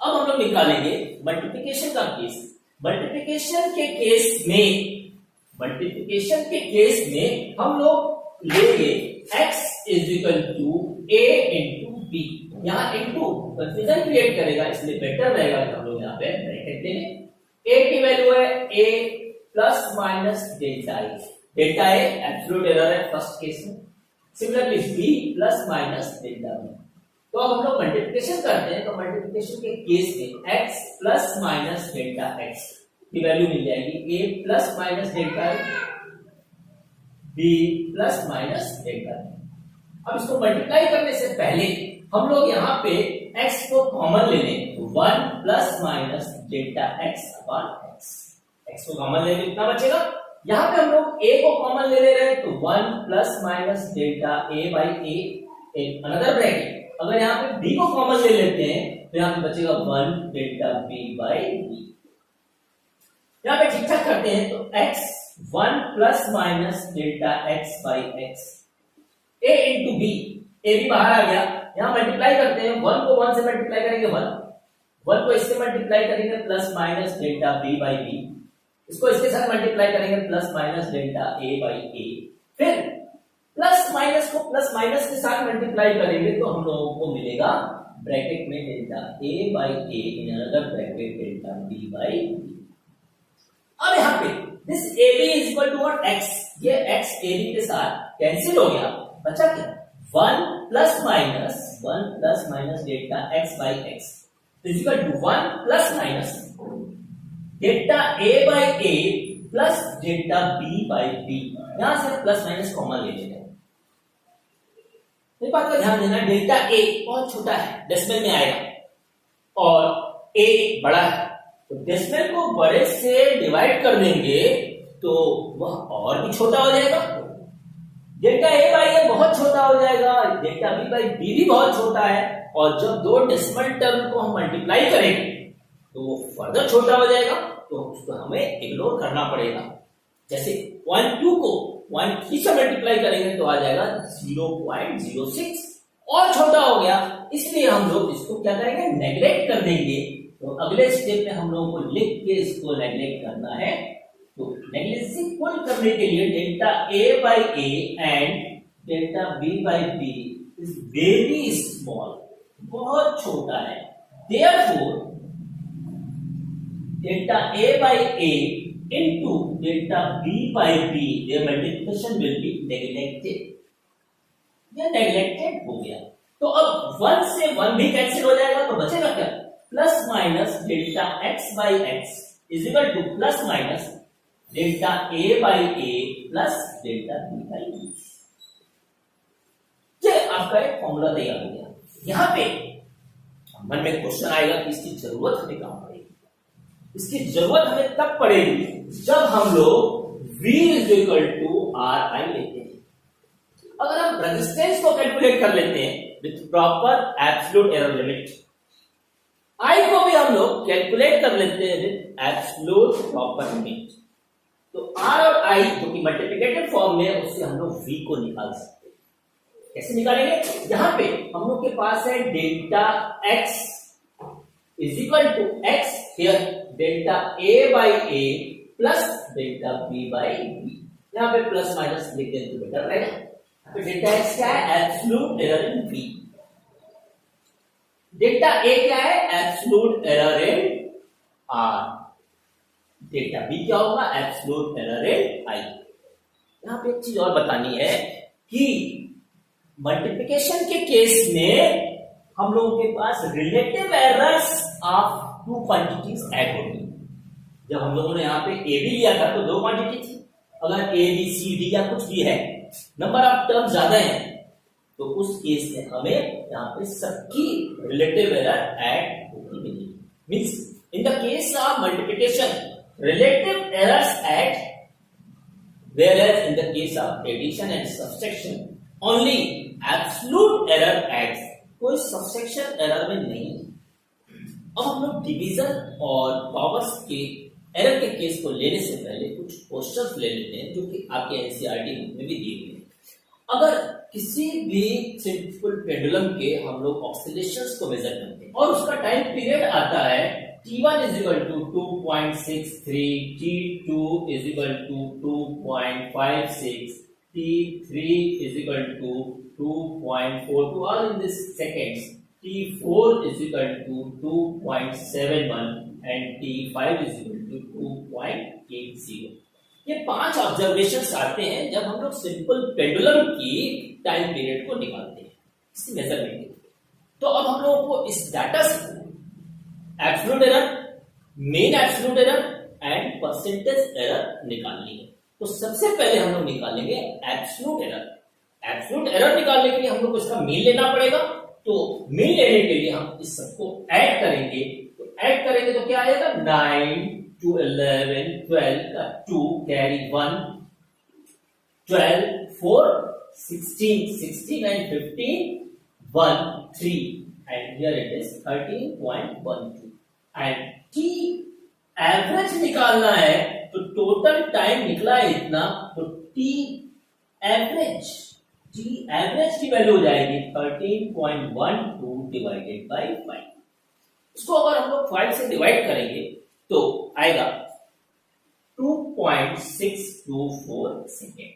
अब हम लोग निकालेंगे मल्टीप्लिकेशन का केस। मल्टीप्लिकेशन के केस में हम लोग लेंगे x is equal to a into B. यहाँ इंटू कंफ्यूजन क्रिएट करेगा, इसलिए बेटर रहेगा कि हम लोग यहाँ पे ब्रैकेट ले लें। a की वैल्यू है a plus minus delta A. Delta A absolute error है फर्स्ट केस में। Similarly b plus minus delta B. तो अब हम लोग मल्टीप्लिकेशन करते हैं, तो मल्टीप्लिकेशन के केस में x plus minus delta x की वैल्यू मिल जाएगी a plus minus delta A, b plus minus delta A. अब इसको मल्टीप्लाई करने से पहले हम लोग यहाँ पे x को कॉमन ले लें, तो 1 plus minus delta x upon x को कॉमन ले लें, कितना बचेगा? यहाँ पे हम लोग a को कॉमन ले ले रहे हैं, तो 1 plus minus delta a by a, another bracket. अगर यहाँ पे b को कॉमन ले लेते हैं तो यहाँ पे बचेगा 1 डेल्टा b बाई b। यहाँ पे ठीक ठाक करते हैं, तो x 1 plus minus delta x by x, a into b, a भी बाहर आ गया। यहाँ मल्टीप्लाई करते हैं, 1 को 1 से मल्टीप्लाई करेंगे 1 को इससे मल्टीप्लाई करेंगे plus minus delta b by b, इसको इसके साथ मल्टीप्लाई करेंगे plus minus delta a by a, फिर प्लस माइनस को प्लस माइनस के साथ मल्टीप्लाई करेंगे तो हम लोगों को मिलेगा ब्रैकेट में delta a by a in another bracket delta b by b। अब यहाँ पे this ab is equal to what x, ये x ab के साथ कैंसिल हो गया, बचा क्या? 1 plus minus delta x by x is equal to 1 plus minus delta a by a plus delta b by b। यहां से प्लस माइनस कॉमन ले लेंगे। एक बात का ध्यान देना, डेल्टा a बहुत छोटा है, डेसिमल में आएगा और a बड़ा है, तो डेसिमल को बड़े से डिवाइड कर देंगे तो वह और भी छोटा हो जाएगा। डेल्टा a बाई a बहुत छोटा हो जाएगा, डेल्टा b बाई b भी बहुत छोटा है, और जब दो डेसिमल टर्म को हम मल्टीप्लाई करेंगे तो वो फर्दर छोटा हो जाएगा, तो उसको हमें इग्नोर करना पड़ेगा। जैसे 0.2 को 0.3 से मल्टीप्लाई करेंगे तो आ जाएगा 0.06, और छोटा हो गया, इसलिए हम लोग इसको क्या करेंगे? नेग्लेक्ट कर देंगे। तो अगले स्टेप में हम लोगों को लिख के इसको नेग्लेक्ट करना है। तो नेग्लिजिबल करने के लिए delta a by a and delta b by b is very small, बहुत छोटा है। Therefore delta a by a into delta b by b, their multiplication will be neglected। यह neglected हो गया, तो अब 1 से 1 भी कैंसिल हो जाएगा, तो बचेगा क्या? Plus minus delta x by x is equal two plus minus delta a by a plus delta b by b। ये आपका एक फॉर्मूला तैयार हो गया। यहाँ पे मन में क्वेश्चन आएगा कि इसकी जरूरत हमें कहां पड़ेगी? इसकी जरूरत हमें तब पड़ेगी जब हम लोग V is equal to R I लेते हैं। अगर हम रेजिस्टेंस को कैलकुलेट कर लेते हैं with proper absolute error limit, I को भी हम लोग कैलकुलेट कर लेते हैं विथ एब्सोल्यूट प्रॉपर लिमिट, तो R और I जो कि मल्टीप्लिकेटिव फॉर्म में है, उससे हम लोग V को निकाल सकते हैं। कैसे निकालेंगे? यहाँ पे हम लोग के पास है delta x is equal to x here delta a by a plus delta b by b। यहाँ पे प्लस माइनस लिख दें तो बेटर रहेगा। तो डेल्टा x क्या है? Absolute error in v। Delta a क्या है? Absolute error in r। Delta b क्या होगा? Absolute error in i। यहाँ पे एक चीज और बतानी है कि मल्टीप्लिकेशन के केस में हम लोगों के पास relative errors of two quantities add होगी। जब हम लोगों ने यहाँ पे ए बी लिया था तो दो क्वांटिटी थी, अगर ए बी सी डी या कुछ भी है, नंबर ऑफ टर्म ज्यादा है, तो उस केस में हमें यहाँ पे सबकी रिलेटिव एरर ऐड होगी। Means in the case of multiplication relative errors add, whereas in the case of addition and subtraction only absolute error adds। कोई सब्सट्रैक्शन एरर में नहीं है। अब हम लोग डिवीजन और पावर्स के एरर के केस को लेने से पहले कुछ क्वेश्चंस ले लेते हैं जो कि आपके एनसीईआरटी बुक में भी दिए गए हैं। अगर किसी भी सिंपल पेंडुलम के हम लोग ऑक्सीलेशंस को मेजर करते हैं और उसका टाइम पीरियड आता है T1 is equal to 2.63, T2 is equal to 2.56, T3 is equal to 2.42, all in this seconds. T4 is equal to 2.71 and T5 is equal to 2.80. ये 5 ऑब्जर्वेशंस आते हैं जब हम लोग सिंपल पेंडुलम की टाइम पीरियड को निकालते हैं इस मेजरमेंट के लिए। तो अब हम लोगों को इस डाटा से absolute error, main absolute error and percentage error निकालनी है। तो सबसे पहले हम लोग निकालेंगे एब्सोल्यूट एरर। एब्सोल्यूट एरर निकालने के लिए हम लोग को इसका मीन लेना पड़ेगा। तो मीन लेने के लिए हम इस सबको ऐड करेंगे। तो ऐड करेंगे तो क्या आएगा, 9 to 11, 12 का 2 carry 1, 12 4 16, 16 and 15 1 3 and here it is 13.12 and T average निकालना है। तो टोटल टाइम निकला है इतना, तो T एवरेज की वैल्यू हो जाएगी 13.12 डिवाइडेड बाय 5। इसको अगर हम लोग 5 से डिवाइड करेंगे तो आएगा 2.624 सेकेंड।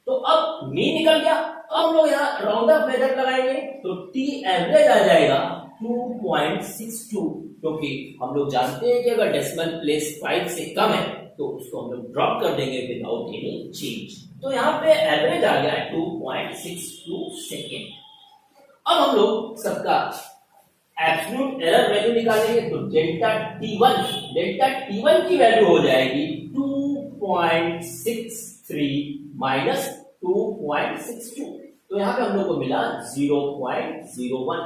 तो अब मीन निकल गया। अब हम लोग यहाँ राउंड ऑफ मेथड लगाएंगे तो टी एवरेज आ जाएगा 2.62, क्योंकि हम लोग जानते हैं कि अगर डेसिमल प्लेस 5 से कम है तो उसको हम लोग ड्रॉप कर देंगे विदाउट एनी चेंज। तो यहाँ पे एवरेज आ गया 2.62 सेकेंड। अब हम लोग सबका एब्सोल्यूट एरर वैल्यू निकालेंगे तो डेल्टा T1 की वैल्यू हो जाएगी 2.63 माइनस 2.62। तो यहाँ पे हम लोग को मिला 0.01।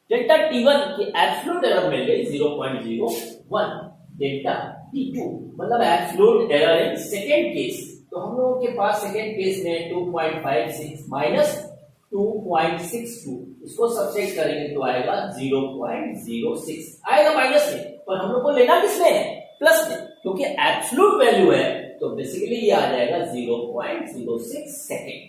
डेल्टा T1 की एब्सोल्यूट एरर मिल गई 0.01। डेल्टा T2 मतलब absolute error in second case. तो हम लोगों के पास सेकेंड केस में 2.56 माइनस 2.62, इसको सब्ट्रैक्ट करेंगे तो आएगा 0.06 आएगा माइनस में, पर हम लोग को लेना किसमें है, प्लस में, क्योंकि एब्सोल्यूट वैल्यू है। तो बेसिकली ये आ जाएगा 0.06 सेकेंड।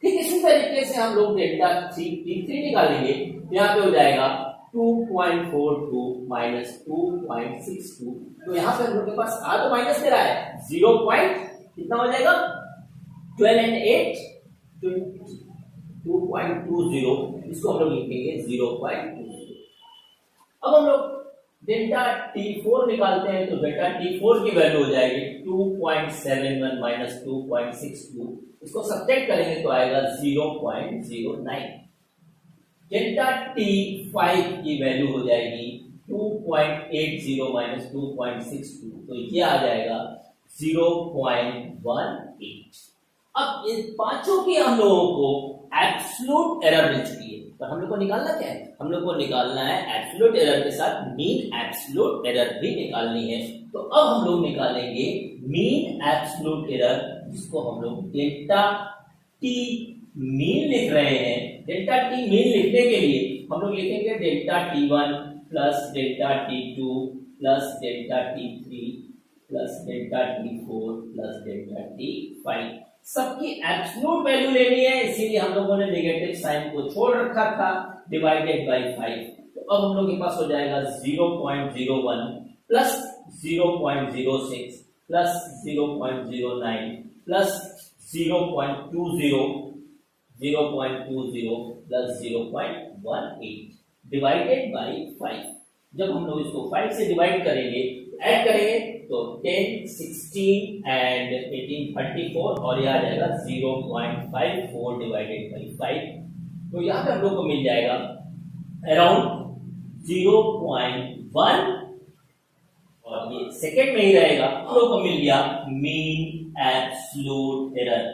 ठीक इसी तरीके से हम लोग डेल्टा T3 निकालेंगे। यहाँ पे हो जाएगा 2.42 माइनस 2.62। तो यहाँ पे हम लोग के पास आ तो माइनस दे रहा है 0. कितना हो जाएगा 12 and 8 2.20। इसको हम लोग लिखेंगे 0.20। अब हम लोग डेल्टा T4 निकालते हैं तो डेल्टा T4 की वैल्यू हो जाएगी 2.71 माइनस 2.62। इसको सब्ट्रैक्ट करेंगे तो आएगा 0.09। डेल्टा T5 की वैल्यू हो जाएगी 2.80 माइनस 2.62। तो ये आ जाएगा 0.18। अब इन पांचों की हम लोगों को एब्सोल्यूट एरर मिल चुकी है, पर हम लोग को निकालना क्या है, हम लोग को निकालना है एब्सोल्यूट एरर के साथ मीन एब्सोल्यूट एरर भी निकालनी है। तो अब हम लोग निकालेंगे मीन एब्सोल्यूट एरर, जिसको हम लोग डेल्टा टी मीन लिख रहे हैं। डेल्टा टी मीन लिखने के लिए हम लोग लिखेंगे delta T1 plus delta T2 plus delta T3 plus delta T4 plus delta T5। सबकी एब्सोल्यूट वैल्यू लेनी है, इसीलिए हम लोगों ने नेगेटिव साइन को छोड़ रखा था, डिवाइडेड बाय 5। तो अब हम लोग के पास हो जाएगा 0.01 plus 0.06 plus 0.09 plus 0.20 plus 0.18 divided by 5। जब हम लोग इसको 5 से डिवाइड करेंगे, ऐड करेंगे तो 10, 16 एंड 18 34 और यह आ जाएगा 0.54 डिवाइडेड बाय 5। तो यहाँ पे हम लोग को मिल जाएगा अराउंड 0.1 और ये सेकेंड में ही रहेगा। हम लोग को मिल गया मीन एब्सोल्यूट एरर।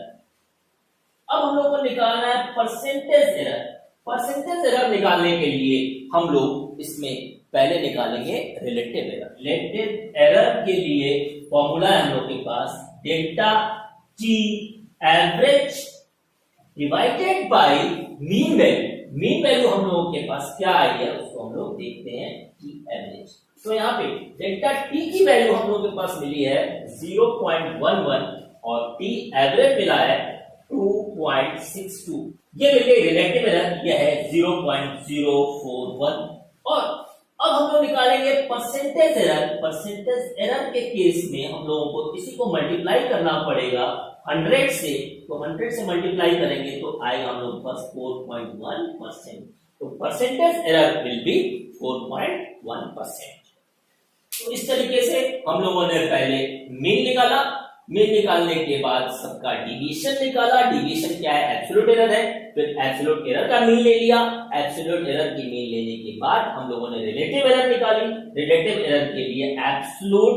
अब हम लोग को निकालना है परसेंटेज एरर। परसेंटेज एरर निकालने के लिए हम लोग इसमें पहले निकालेंगे रिलेटिव एरर। रिलेटिव एरर के लिए फॉर्मूला है हम लोग के पास delta T average divided by mean value. Mean value हम लोगों के पास क्या आई है उसको हम लोग देखते हैं, टी एवरेज। तो यहाँ पे डेल्टा टी की वैल्यू हम लोगों के पास मिली है 0.11 और टी एवरेज मिला है 2.62, ये मिल गई रिलेटिव एरर, ये है 0.041। और अब हम लोग निकालेंगे परसेंटेज एरर। परसेंटेज एरर के केस में हम लोगों को इसी को मल्टीप्लाई करना पड़ेगा 100 से, तो 100 से मल्टीप्लाई करेंगे तो आएगा हम लोग पास 4.1%। तो परसेंटेज एरर विल बी 4.1%। तो इस तरीके से हम लोगों ने पहले मीन निकाला, मीन निकालने के बाद सबका डिवीजन निकाला। डिवीजन क्या है? एब्सोल्यूट एरर है। फिर एब्सोल्यूट एरर का मीन ले लिया। एब्सोल्यूट एरर की मीन लेने के बाद हम लोगों ने रिलेटिव एरर निकाली। रिलेटिव एरर के लिए एब्सोल्यूट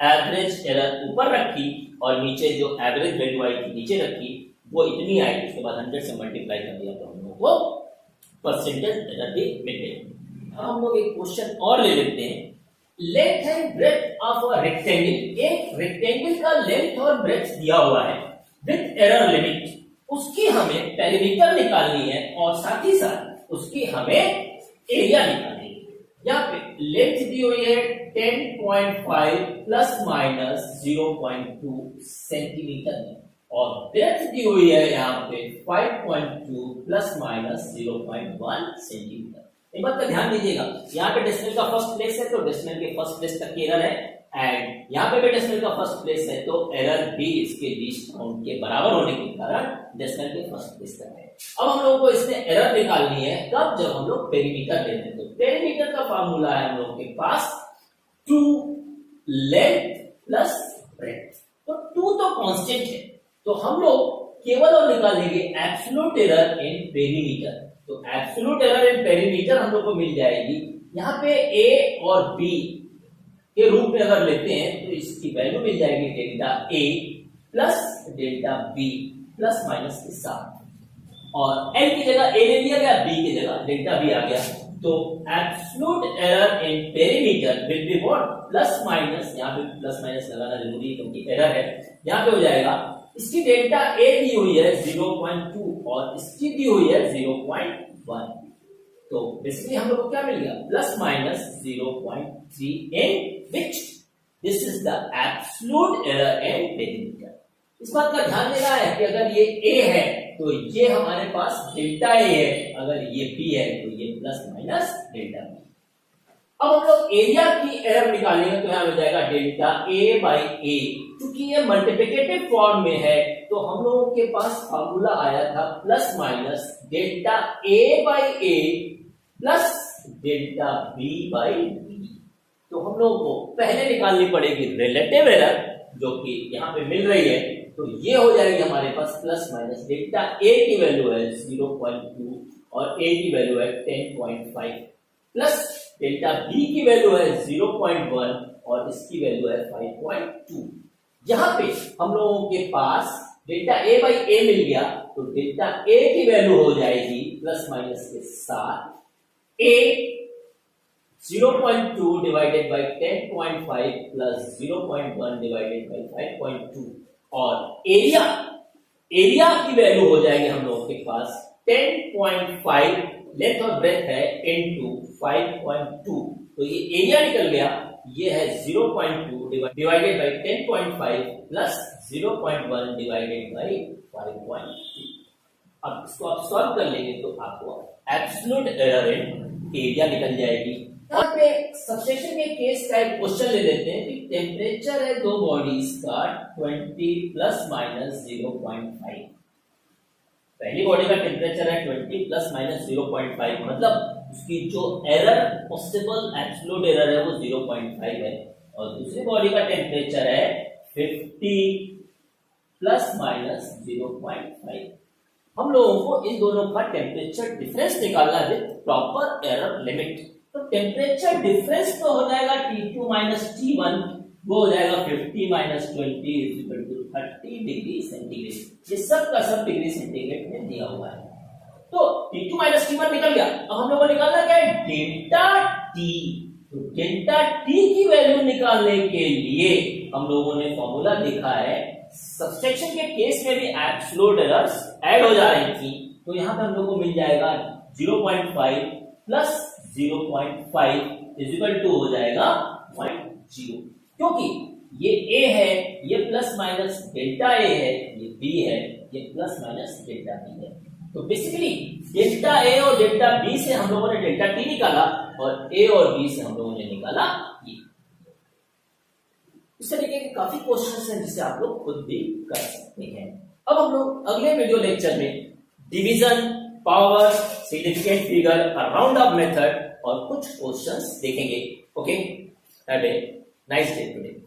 एवरेज एरर ऊपर रखी और नीचे जो एवरेज वैल्यू आई थी नीचे रखी, वो इतनी आई। उसके बाद 100 से मल्टीप्लाई कर दिया तो हम लोगों को परसेंटेज एरर भी मिल गई। हम लोग एक क्वेश्चन और ले लेते हैं। Length and breadth of a rectangle. एक रेक्टेंगल का लेंथ और ब्रेथ दिया हुआ है विद एरर लिमिट, उसकी हमें पेरीमीटर निकालनी है और साथ ही साथ उसकी हमें एरिया निकालनी है। यहाँ पे लेंथ दी हुई है 10.5 प्लस माइनस 0.2 सेंटीमीटर में और ब्रेथ दी हुई है यहाँ पे 5.2 प्लस माइनस 0.1 सेंटीमीटर। एक बात का ध्यान दीजिएगा, यहाँ पे डेसिमल का फर्स्ट प्लेस है तो डेसिमल के फर्स्ट प्लेस तक की एरर है, एंड यहाँ पे भी डेसिमल का फर्स्ट प्लेस है तो एरर भी इसके लीस्ट काउंट के बराबर होने के कारण डेसिमल के फर्स्ट प्लेस तक है। अब हम लोगों को इसमें एरर निकालनी है कब? जब हम लोग पेरीमीटर लेते हैं। तो पेरीमीटर का फार्मूला है हम लोगों के पास 2 लेंथ प्लस ब्रेथ। तो 2 तो कांस्टेंट है, तो हम लोग केवल और निकालेंगे एब्सोल्यूट एरर इन पेरीमीटर। तो एब्सोल्यूट एरर इन पेरीमीटर हम लोग को मिल जाएगी। यहाँ पे ए और बी के रूप में अगर लेते हैं तो इसकी वैल्यू मिल जाएगी delta A plus delta B plus minus के साथ, और एल की जगह ए ले लिया गया, बी की जगह डेल्टा बी आ गया। तो absolute error in perimeter will be what? Plus minus, यहाँ पे प्लस माइनस लगाना जरूरी है क्योंकि एरर है। यहाँ पे हो जाएगा इसकी डेल्टा ए दी हुई है 0.2 और इसकी दी हुई है 0.1। तो बेसिकली हम लोग को क्या मिल गया? Plus minus 0.3 in which this is the absolute error in perimeter. इस बात का ध्यान देना है कि अगर ये ए है तो ये हमारे पास डेल्टा ए है, अगर ये बी है तो ये प्लस माइनस डेल्टा बी। अब हम लोग एरिया की एरर निकालेंगे तो यहां हो जाएगा डेल्टा ए बाई ए। क्योंकि ये मल्टीप्लिकेटिव फॉर्म में है तो हम लोगों के पास फार्मूला आया था plus minus delta A by A plus delta B by B. तो हम लोगों को पहले निकालनी पड़ेगी रिलेटिव एरर जो कि यहाँ पे मिल रही है, तो ये हो जाएगी हमारे पास प्लस माइनस डेल्टा ए की वैल्यू है 0.2 और ए की वैल्यू है 10.5 प्लस डेल्टा बी की वैल्यू है 0.1 और इसकी वैल्यू है 5.2। यहाँ पे हम लोगों के पास डेल्टा ए बाई ए मिल गया तो डेल्टा ए की वैल्यू हो जाएगी प्लस माइनस के साथ ए 0.2 divided by 10.5 plus 0.1 divided by 5.2 और एरिया की वैल्यू हो जाएगी हम लोगों के पास 10.5 लेंथ और ब्रेथ है इनटू 5.2। तो ये एरिया निकल गया, ये है 0.2 divided by 10.5 plus 0.1 divided by 5.2। अब इसको आप सॉल्व कर लेंगे तो आपको एब्सोल्यूट एरर इन एरिया निकल जाएगी। यहाँ पे सब्सट्रैक्शन के केस का एक क्वेश्चन ले लेते हैं कि टेम्परेचर है दो बॉडीज का 20 प्लस माइनस 0.5। पहली बॉडी का टेम्परेचर है 20 प्लस माइनस 0.5, मतलब उसकी जो एरर पॉसिबल एब्सोल्यूट एरर है वो 0.5 है, और दूसरी बॉडी का टेम्परेचर है 50 प्लस माइनस 0.5। हम लोगों को इन दोनों का टेम्परेचर डिफरेंस निकालना है विद प्रॉपर एरर लिमिट। तो टेम्परेचर डिफरेंस तो हो जाएगा T2 माइनस T1, वो हो जाएगा 50 minus 20 equal to 30 degree centigrade. ये सब का सब डिग्री सेंटीग्रेड में दिया हुआ है। तो T2 माइनस T1 निकल गया। अब हम लोगों को निकालना क्या है? Delta T। तो डेल्टा T की वैल्यू निकालने के लिए हम लोगों ने फॉर्मूला देखा है, सब्सट्रैक्शन के केस में भी एब्सोल्यूट एरर्स ऐड हो जा रही थी, तो यहाँ पे हम लोग को मिल जाएगा 0.5 प्लस 0.5 इज इक्वल टू हो जाएगा 0.0। क्योंकि ये A है, ये प्लस माइनस डेल्टा A है, ये B है, ये प्लस माइनस डेल्टा टी है। तो बेसिकली डेल्टा ए और डेल्टा बी से हम लोगों ने डेल्टा टी निकाला और ए और बी से हम लोगों ने निकाला ये। इस तरीके के काफी क्वेश्चंस हैं जिसे आप लोग खुद भी कर सकते हैं। अब हम लोग अगले वीडियो लेक्चर में division, power, significant figure, round of method और कुछ क्वेश्चंस देखेंगे। Okay, have a nice day today.